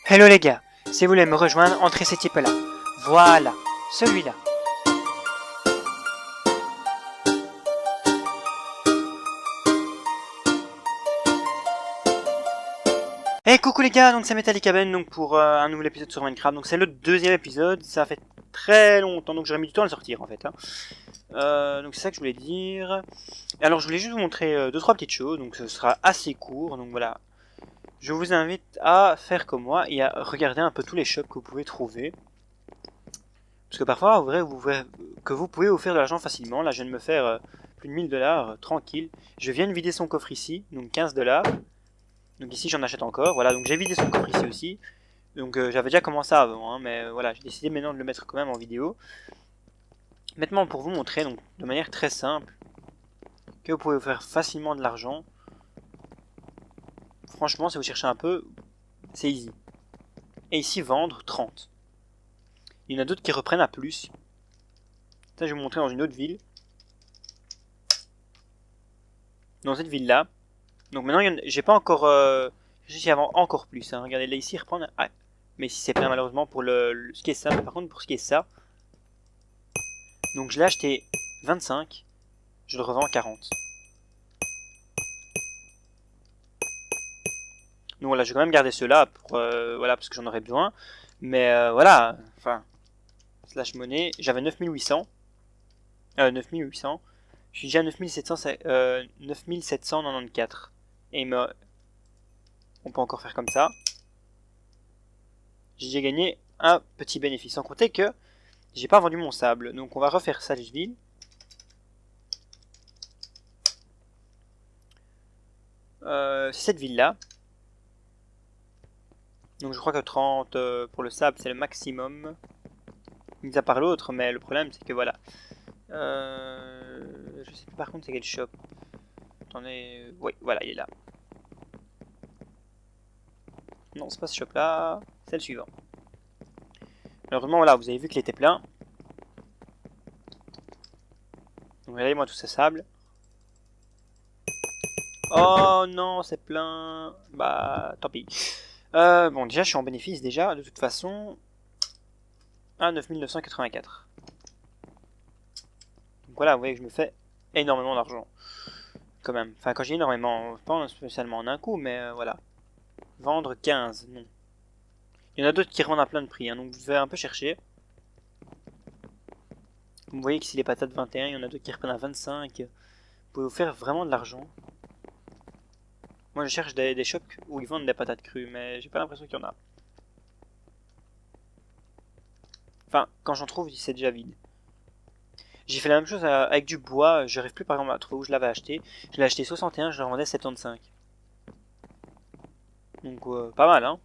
Hello les gars, si vous voulez me rejoindre, entrez ces types là. Voilà, celui-là. Hey coucou les gars, donc c'est Metallicaben donc pour un nouvel épisode sur Minecraft. Donc c'est le deuxième épisode, ça fait très longtemps, donc j'aurais mis du temps à le sortir en fait. Donc c'est ça que je voulais dire. Alors je voulais juste vous montrer 2-3 petites choses, donc ce sera assez court, donc voilà. Je vous invite à faire comme moi et à regarder un peu tous les shops que vous pouvez trouver. Parce que parfois, vous verrez que vous pouvez vous faire de l'argent facilement. Là, je viens de me faire plus de 1000 $, tranquille. Je viens de vider son coffre ici, donc 15 $. Donc ici, j'en achète encore. Voilà, donc j'ai vidé son coffre ici aussi. Donc j'avais déjà commencé avant, hein, mais voilà, j'ai décidé maintenant de le mettre quand même en vidéo. Maintenant, pour vous montrer, donc de manière très simple, que vous pouvez vous faire facilement de l'argent. Franchement, si vous cherchez un peu, c'est easy. Et ici, vendre 30. Il y en a d'autres qui reprennent à plus. Ça, je vais vous montrer dans une autre ville. Dans cette ville-là. Donc maintenant, j'ai pas encore... J'ai avant encore plus. Hein. Regardez, là, ici, reprendre... Ah, mais ici, c'est plein, malheureusement, pour ce qui est ça. Mais par contre, pour ce qui est ça... Donc, je l'ai acheté 25. Je le revends 40. Donc voilà, je vais quand même garder ceux-là pour, voilà, parce que j'en aurais besoin. Mais voilà, enfin... Slash monnaie, j'avais 9800. 9800. Je suis déjà à 9794. Et on peut encore faire comme ça. J'ai déjà gagné un petit bénéfice. Sans compter que j'ai pas vendu mon sable. Donc on va refaire ça, les villes. C'est cette ville-là. Donc je crois que 30 pour le sable, c'est le maximum. Mis à part l'autre, mais le problème, c'est que voilà. Je sais plus par contre c'est quel shop. Attendez, oui, voilà, il est là. Non, c'est pas ce shop-là, c'est le suivant. Malheureusement, voilà, vous avez vu qu'il était plein. Donc regardez-moi tout ce sable. Oh non, c'est plein. Bah, tant pis. Bon, déjà, je suis en bénéfice déjà, de toute façon. À 9984. Donc voilà, vous voyez que je me fais énormément d'argent. Quand même. Enfin, quand j'ai énormément, pas spécialement en un coup, mais voilà. Vendre 15, non. Il y en a d'autres qui revendent à plein de prix, hein, donc vous devez un peu chercher. Vous voyez que si les patates 21, il y en a d'autres qui reprennent à 25. Vous pouvez vous faire vraiment de l'argent. Moi je cherche des shops où ils vendent des patates crues, mais j'ai pas l'impression qu'il y en a. Enfin, quand j'en trouve, c'est déjà vide. J'ai fait la même chose avec du bois, j'arrive plus par exemple à trouver où je l'avais acheté. Je l'ai acheté 61, je le revendais 75. Donc pas mal, hein.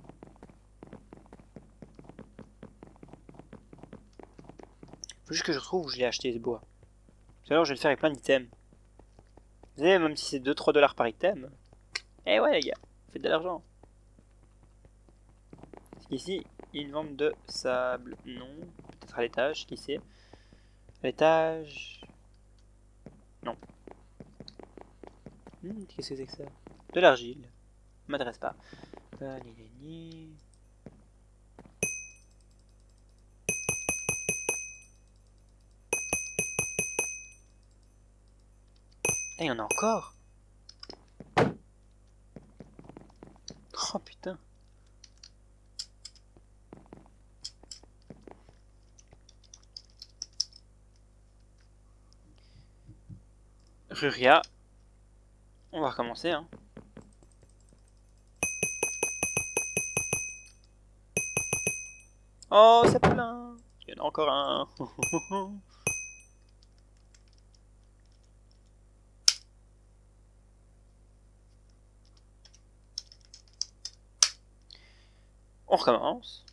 Faut juste que je retrouve où je l'ai acheté ce bois. Parce que alors je vais le faire avec plein d'items. Vous savez, même si c'est 2-3 $ par item. Eh ouais les gars, faites de l'argent. Ici, ils vendent de sable. Non, peut-être à l'étage, qui sait. À l'étage... Non. Qu'est-ce que c'est que ça? De l'argile. M'adresse pas. Il y en a encore. Oh putain. Ruria. On va recommencer, hein. Oh, c'est plein. Il y en a encore un. On recommence.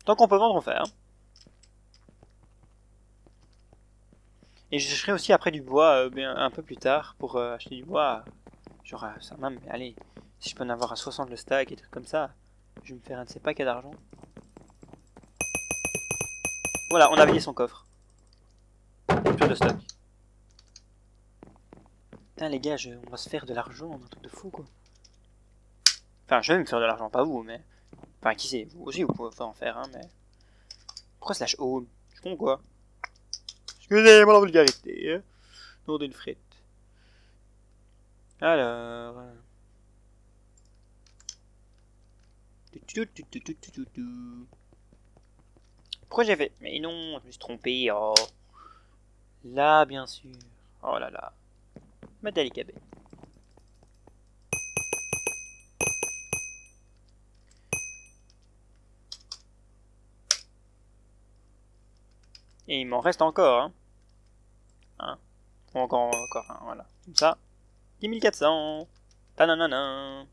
Tant qu'on peut vendre, on fait, hein. Et je chercherai aussi après du bois un peu plus tard pour acheter du bois. Genre ça même, mais allez, si je peux en avoir à 60 le stack et trucs comme ça, je vais me faire un de ces paquets d'argent. Voilà, on a vidé son coffre. Plus de stock. Putain les gars, on va se faire de l'argent, un truc de fou quoi. Enfin, je vais me faire de l'argent, pas vous, mais... Enfin, qui sait, vous aussi vous pouvez en faire, hein, mais... Pourquoi slash home? Je comprends quoi? Excusez-moi la vulgarité, hein. Nom d'une frite. Alors... Pourquoi j'ai fait? Mais non, je me suis trompé, oh. Là, bien sûr. Oh là là. Metallica Bay. Et il m'en reste encore, hein. Ou encore un, voilà. Comme ça. 10 400. Tananana.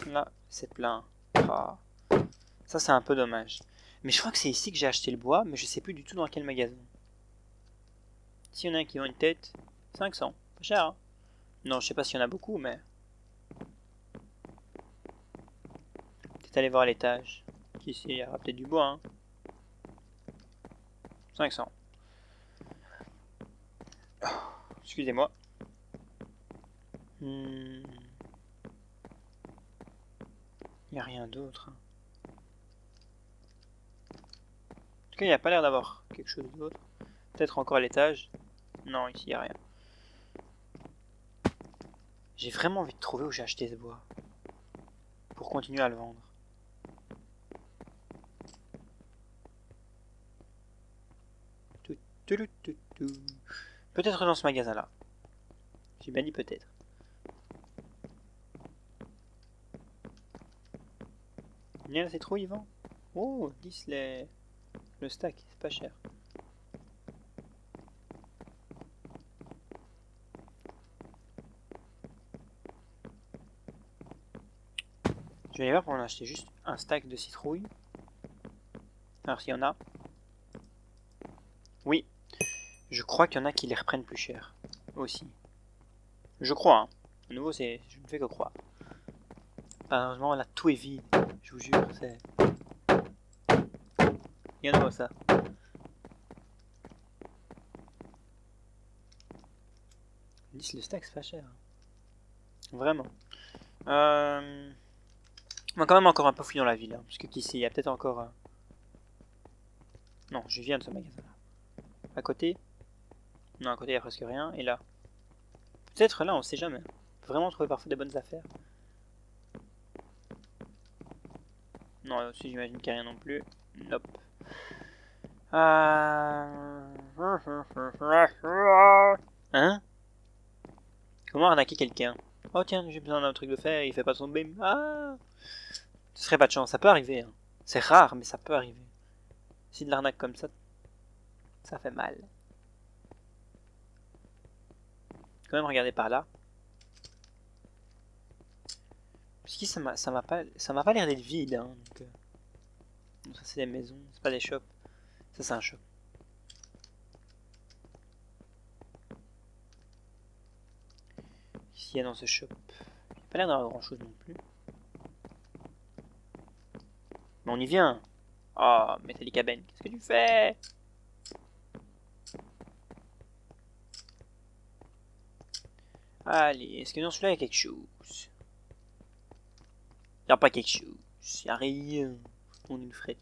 Là, c'est plein. Ah. Ça, c'est un peu dommage. Mais je crois que c'est ici que j'ai acheté le bois, mais je sais plus du tout dans quel magasin. S'il y en a un qui vend une tête, 500. Pas cher, hein. Non, je sais pas s'il y en a beaucoup, mais... Peut-être aller voir à l'étage. Ici, il y aura peut-être du bois, hein. 500. Oh, excusez-moi. Il n'y a rien d'autre. En tout cas, il n'y a pas l'air d'avoir quelque chose d'autre. Peut-être encore à l'étage. Non, ici, il n'y a rien. J'ai vraiment envie de trouver où j'ai acheté ce bois. Pour continuer à le vendre. Peut-être dans ce magasin-là. J'ai bien dit peut-être. Combien la citrouille, Yvan? Oh, 10 le stack, c'est pas cher. Je vais aller voir pour en acheter juste un stack de citrouilles. Alors s'il y en a. Oui. Je crois qu'il y en a qui les reprennent plus cher. Aussi. Je crois, hein. De nouveau, je ne fais que croire. Malheureusement, là, tout est vide. Je vous jure, c'est... Regarde-moi ça. Le stack, c'est pas cher. Vraiment. On va quand même encore un peu fouiller dans la ville. Hein, parce que qu'ici, il y a peut-être encore... Non, je viens de ce magasin-là. À côté? Non, à côté, il n'y a presque rien. Et là? Peut-être là, on sait jamais. On peut vraiment trouver parfois des bonnes affaires. Non, aussi, j'imagine qu'il n'y a rien non plus. Nope. Hein? Comment arnaquer quelqu'un? Oh tiens, j'ai besoin d'un truc de fer, il fait pas son bim. Ah! Ce serait pas de chance, ça peut arriver. Hein. C'est rare, mais ça peut arriver. Si de l'arnaque comme ça fait mal. Quand même regarder par là. Puisqu'ici ça m'a pas l'air d'être vide. Hein, donc ça c'est des maisons, c'est pas des shops. Ça c'est un shop. Ici il y a dans ce shop. Il n'y a pas l'air d'avoir grand chose non plus. Mais on y vient. Oh, Metallica Ben, qu'est-ce que tu fais? Allez, est-ce que dans celui-là il y a quelque chose? Il n'y a pas quelque chose. Il n'y a rien. On est une frette.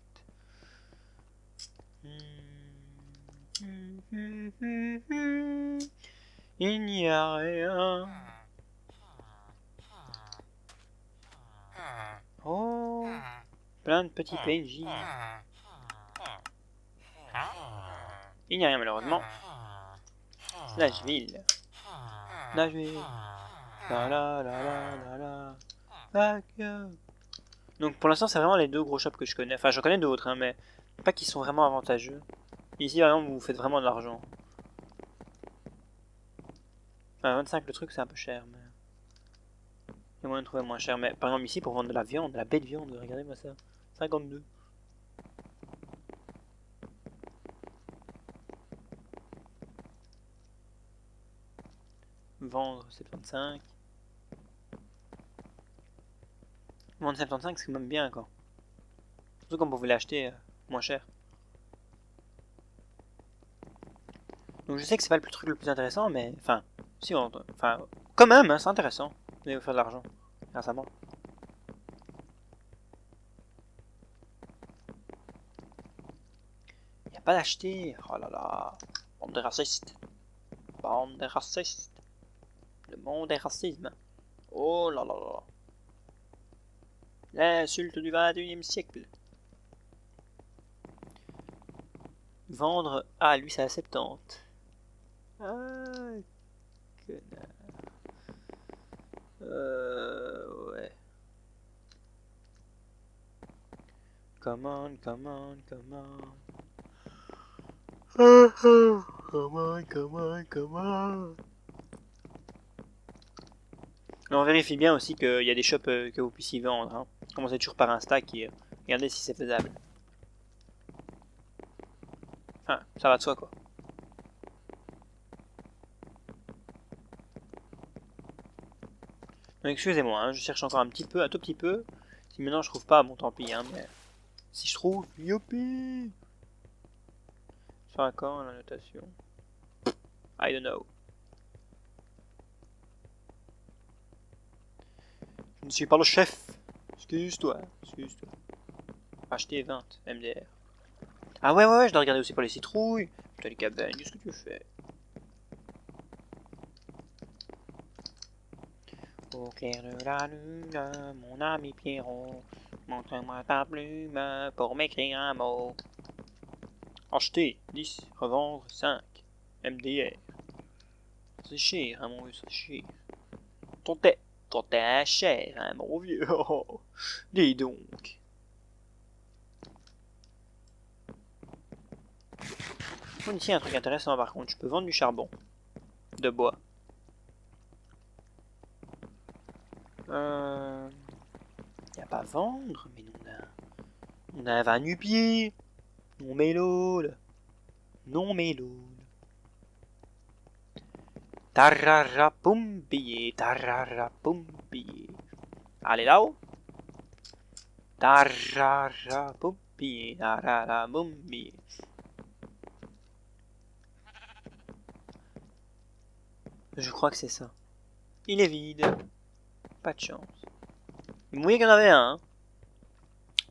Il n'y a rien. Oh, plein de petits PNJ. Il n'y a rien malheureusement. Nashville. Nashville. La la la la la la. Donc pour l'instant c'est vraiment les deux gros shops que je connais. Enfin j'en connais d'autres hein, mais pas qui sont vraiment avantageux. Ici par exemple vous faites vraiment de l'argent. Enfin 25 le truc c'est un peu cher mais... Il y a moyen de trouver moins cher. Mais par exemple ici pour vendre de la viande, de la belle viande, regardez-moi ça. 52. Vendre 75. Vendre 75 c'est même bien quoi. Surtout quand vous pouvez l'acheter moins cher. Donc je sais que c'est pas le truc le plus intéressant mais... Enfin, si on... Enfin, quand même hein, c'est intéressant. Vous allez vous faire de l'argent. grâce à moi. Y a pas d'acheter. Oh là là. Bande de racistes. Bande de racistes. Le monde est racisme. Oh là là là. L'insulte du 21e siècle. Vendre. Ah, lui, c'est à 70. Ah, connard. Ouais. Come on, come on, come on. Come on, come on, come on. On vérifie bien aussi qu'il y a des shops que vous puissiez vendre. Hein. Commencez toujours par Insta qui regardez si c'est faisable. Enfin, ça va de soi quoi. Donc excusez-moi, hein, je cherche encore un petit peu, un tout petit peu. Si maintenant je trouve pas, bon tant pis, hein, mais si je trouve, youpi. Sur quand la notation? I don't know. Je ne suis pas le chef. Excuse-toi, excuse-toi. Acheter 20, MDR. Ah ouais, je dois regarder aussi pour les citrouilles. Putain les cabanes, qu'est-ce que tu fais? Au clair de la lune, mon ami Pierrot, montre-moi ta plume pour m'écrire un mot. Acheter 10, revendre 5, MDR. C'est cher, hein, mon vieux, c'est cher. Ton thé cher, hein, mon vieux. Dis donc. Bon, ici, un truc intéressant par contre, je peux vendre du charbon de bois. Y a pas à vendre, mais on a un va-nu-pied. Non mélole. Non mélole. Tararapumpier, tararapumpier. Allez là-haut. Tararapumpier, tararapumpier. Je crois que c'est ça. Il est vide. Pas de chance. Vous voyez qu'il y en avait un. Hein.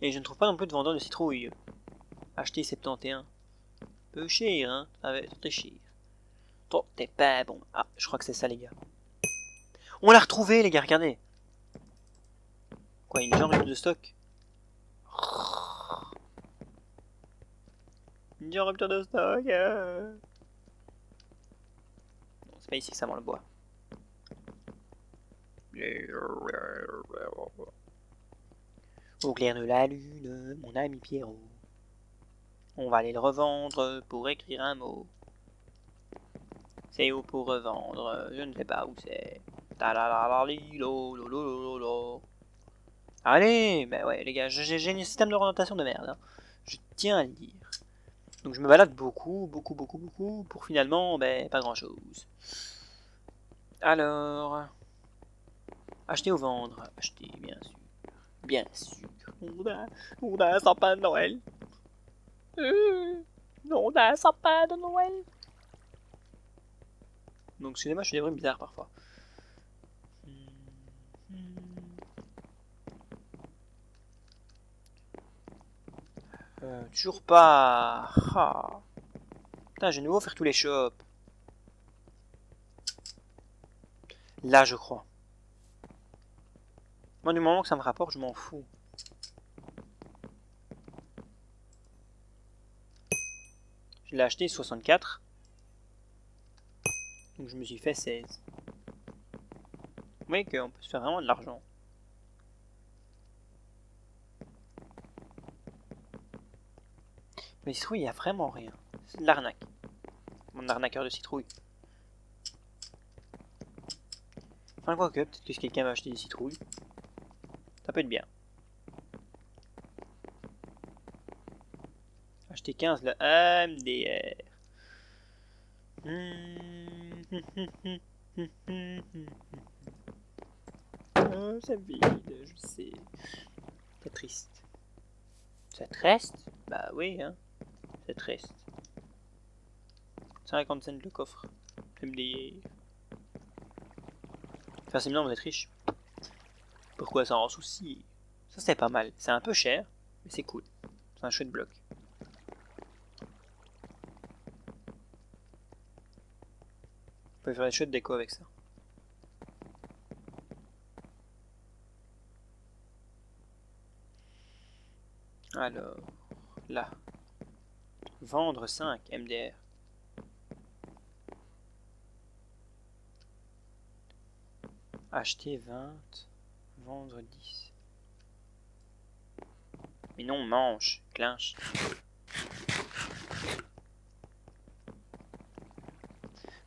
Et je ne trouve pas non plus de vendeur de citrouilles. Acheter 71. Peu cher, hein. Très cher. Toi, t'es pas bon. Ah, je crois que c'est ça, les gars. On l'a retrouvé, les gars, regardez. Quoi, il est genre rupture de stock? Une genre rupture de stock. Non, c'est pas ici que ça vend le bois. Au clair de la lune, mon ami Pierrot. On va aller le revendre pour écrire un mot. C'est où pour revendre? Je ne sais pas où c'est. Allez, bah ouais les gars, j'ai un système d'orientation de merde. Hein. Je tiens à le dire. Donc je me balade beaucoup, pour finalement, ben, pas grand chose. Alors, acheter ou vendre? Acheter, bien sûr. Bien sûr. On a un sapin de Noël. On a un sapin de Noël. Donc excusez-moi, je suis des bruits bizarres parfois. Toujours pas. Ah. Putain, j'ai de nouveau faire tous les shops. Là, je crois. Moi, du moment que ça me rapporte, je m'en fous. Je l'ai acheté 64. Donc je me suis fait 16. Vous voyez qu'on peut se faire vraiment de l'argent. Mais citrouille, il n'y a vraiment rien. C'est de l'arnaque. Mon arnaqueur de citrouille. Enfin, quoi que, peut-être que quelqu'un va acheter des citrouilles. Ça peut être bien. Acheter 15 le MDR. Oh, c'est vide, je sais. C'est triste. C'est triste? Bah oui, hein. C'est triste. 50 cents le coffre. MDR. Facilement, vous êtes riche. Pourquoi s'en soucier? Ça c'est pas mal. C'est un peu cher, mais c'est cool. C'est un chouette bloc. Vous pouvez faire des chouettes déco avec ça. Alors, là. Vendre 5 MDR. Acheter 20. Vendre 10. Mais non, mange, clinche.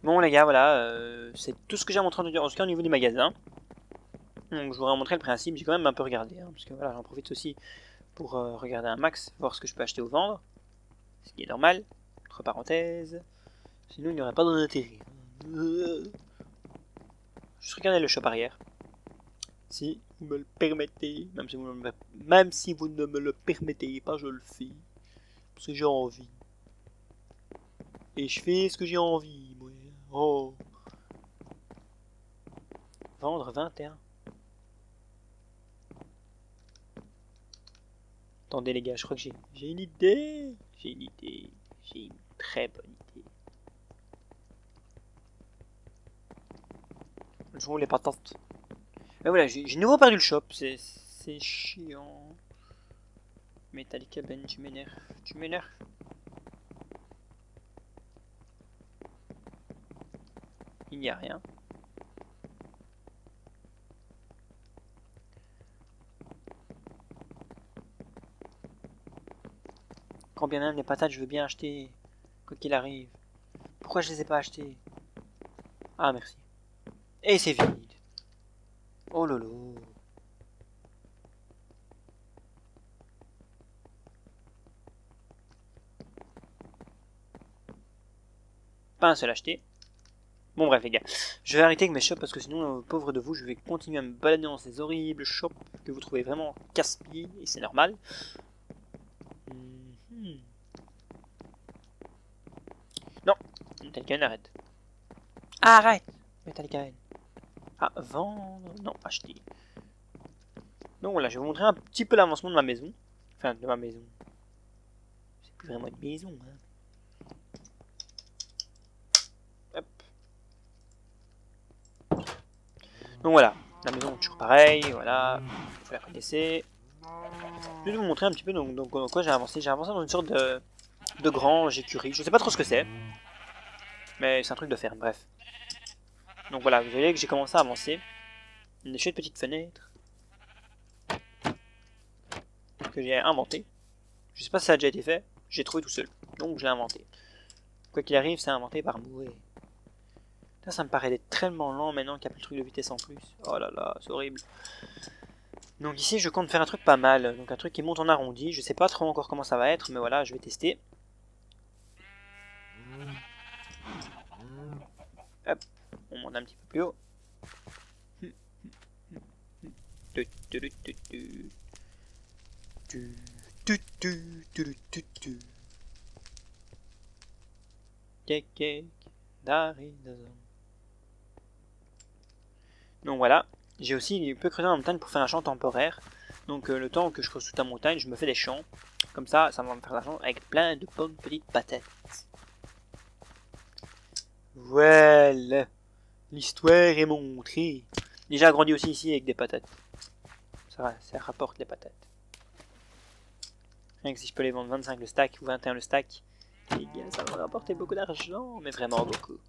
Bon les gars, voilà, c'est tout ce que j'ai à montrer en tout cas au niveau du magasin. Donc je voudrais vous montrer le principe, j'ai quand même un peu regardé, hein, parce que voilà, j'en profite aussi pour regarder un max, voir ce que je peux acheter ou vendre. Ce qui est normal, entre parenthèses. Sinon il n'y aurait pas d'intérêt. Juste regarder le shop arrière. Si vous me le permettez, même si vous ne me le permettez pas, je le fais. Parce que j'ai envie. Et je fais ce que j'ai envie, moi. Oh. Vendre 21. Attendez les gars, je crois que j'ai une idée. J'ai une idée. J'ai une très bonne idée. Je vous les patates. Mais voilà, j'ai nouveau perdu le shop. C'est chiant. Metallica Ben, tu m'énerves. Tu m'énerves. Il n'y a rien. Quand bien même les patates, je veux bien acheter. Quoi qu'il arrive. Pourquoi je les ai pas achetées? Ah, merci. Et c'est vide. Oh lolo. Pas un seul acheté. Bon bref les gars, je vais arrêter avec mes shops parce que sinon, pauvre de vous, je vais continuer à me balader dans ces horribles shops que vous trouvez vraiment casse-pieds, et c'est normal. Non, Metallica arrête. Arrête Metallica. Ah, vendre. Non, acheter. Donc voilà, je vais vous montrer un petit peu l'avancement de ma maison. Enfin, de ma maison. C'est plus vraiment une maison. Hein. Hop. Donc voilà, la maison est toujours pareille. Voilà, vous la connaissez. Je vais vous montrer un petit peu donc dans quoi j'ai avancé. J'ai avancé dans une sorte de grange écurie. Je sais pas trop ce que c'est. Mais c'est un truc de ferme, bref. Donc voilà, vous voyez que j'ai commencé à avancer. Une chouette petite fenêtre. Que j'ai inventé. Je sais pas si ça a déjà été fait. J'ai trouvé tout seul. Donc je l'ai inventé. Quoi qu'il arrive, c'est inventé par Moué. Ça me paraît d'être tellement lent maintenant qu'il n'y a plus le truc de vitesse en plus. Oh là là, c'est horrible. Donc ici, je compte faire un truc pas mal. Donc un truc qui monte en arrondi. Je sais pas trop encore comment ça va être, mais voilà, je vais tester. Hop, on monte un petit peu plus haut. Donc voilà, j'ai aussi un peu creusé la montagne pour faire un champ temporaire. Donc le temps que je creuse toute la montagne, je me fais des champs. Comme ça va me faire l'argent avec plein de bonnes petites patates. Voilà, l'histoire est montrée. Déjà agrandi aussi ici avec des patates. Ça rapporte les patates. Rien que si je peux les vendre 25 le stack ou 21 le stack, les gars, ça va me rapporter beaucoup d'argent, mais vraiment beaucoup.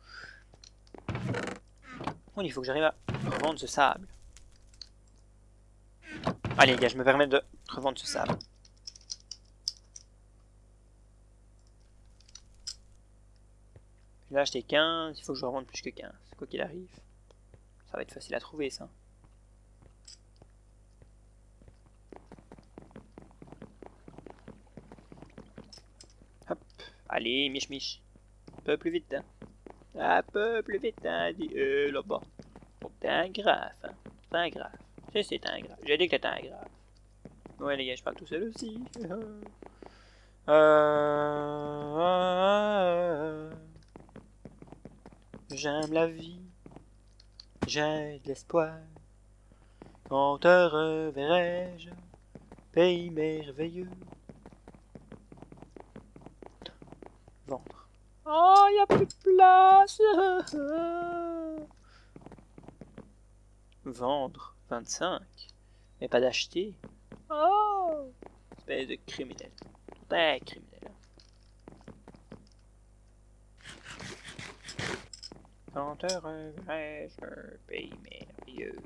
Bon, il faut que j'arrive à revendre ce sable. Allez les gars, je me permets de revendre ce sable. Je l'ai acheté 15, il faut que je revende plus que 15, quoi qu'il arrive. Ça va être facile à trouver ça. Hop, allez, mich. Un peu plus vite, hein. Un peu plus vite, hein, dit là-bas. Oh, t'es un graphe, hein. T'es un graphe. C'est un graphe. J'ai dit que t'étais un graphe. Ouais, les gars, je parle tout seul aussi. J'aime la vie. J'ai de l'espoir. Quand te reverrai-je, pays merveilleux. Vendre. Oh, y a plus de place. Vendre 25, mais pas d'acheter. Oh, espèce de criminel. Très criminel. Quand te reverrai-je, pays merveilleux.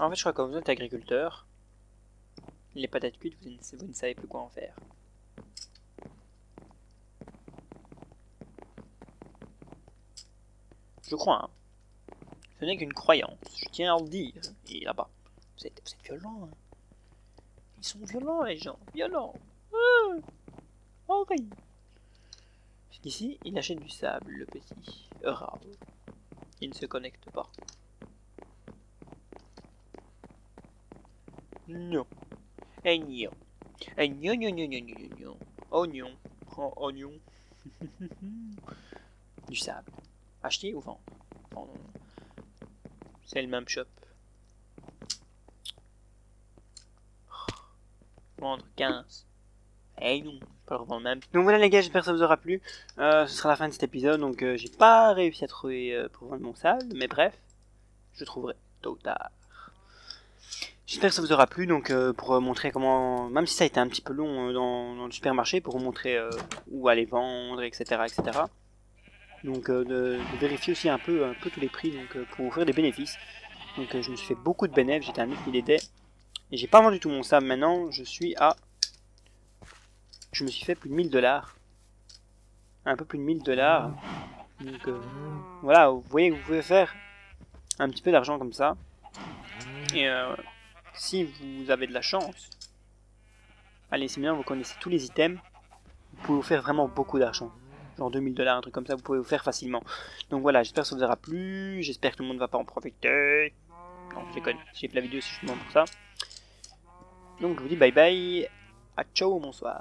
En fait, je crois que quand vous êtes agriculteur, les patates cuites, vous ne savez plus quoi en faire. Je crois, hein. Ce n'est qu'une croyance, je tiens à le dire. Et là-bas, vous êtes violents, hein. Ils sont violents, les gens, violents. Horrible. Ici, il achète du sable, le petit. Rare. Il ne se connecte pas. Non. Oignon. Oignon, non, non, non, non, non. Oignon. Oh, oignon. Du sable. Acheter ou vendre? Vendre. C'est le même shop. Vendre 15. Eh non, pas le revendre même. Donc voilà les gars, j'espère que ça vous aura plu. Ce sera la fin de cet épisode, donc j'ai pas réussi à trouver pour vendre mon sable, mais bref, je trouverai tôt ou tard. J'espère que ça vous aura plu, donc pour montrer comment, même si ça a été un petit peu long dans le supermarché, pour vous montrer où aller vendre, etc. etc. Donc de vérifier aussi un peu tous les prix, donc pour vous faire des bénéfices. Donc je me suis fait beaucoup de bénéfices, j'étais à 9000 idées. Et j'ai pas vendu tout mon sable maintenant, je me suis fait plus de 1000$. Un peu plus de 1000$. Donc voilà, vous voyez que vous pouvez faire un petit peu d'argent comme ça. Et si vous avez de la chance, allez, c'est bien, vous connaissez tous les items, vous pouvez vous faire vraiment beaucoup d'argent. Genre 2000$, un truc comme ça, vous pouvez vous faire facilement. Donc voilà, j'espère que ça vous aura plu, j'espère que tout le monde va pas en profiter. Non, je déconne, j'ai fait la vidéo si justement pour ça. Donc je vous dis bye bye, à ciao, bonsoir.